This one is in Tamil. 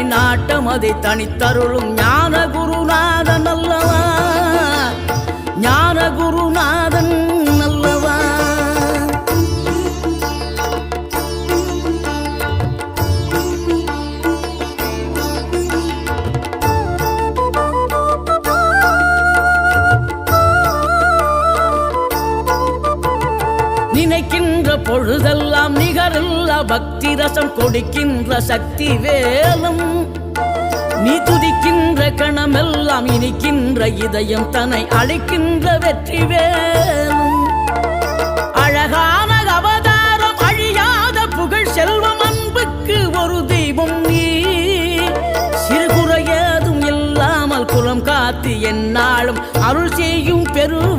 கண்களின் நாட்டம் அதை தனித்தருளும் ஞான குருநாதன் அல்லவா, ஞான குருநாதன் அல்லவா. நினைக்கின்ற பொழுதெல்லாம் நிகரில்லா பக்தி ரசம் கொடுக்கின்ற சக்தி வேலும், நீ துதிக்கின்ற கணமெல்லாம் இனிக்கின்ற இதயம் தன்னை அழைக்கின்ற வெற்றி வேலும். அழகான அவதாரம் அழியாத புகழ் செல்வம் அன்புக்கு ஒரு தெய்வம் நீ, சிறுகுறை ஏதும் இல்லாமல் குலம் காத்து எந்நாளும் அருள் செய்யும்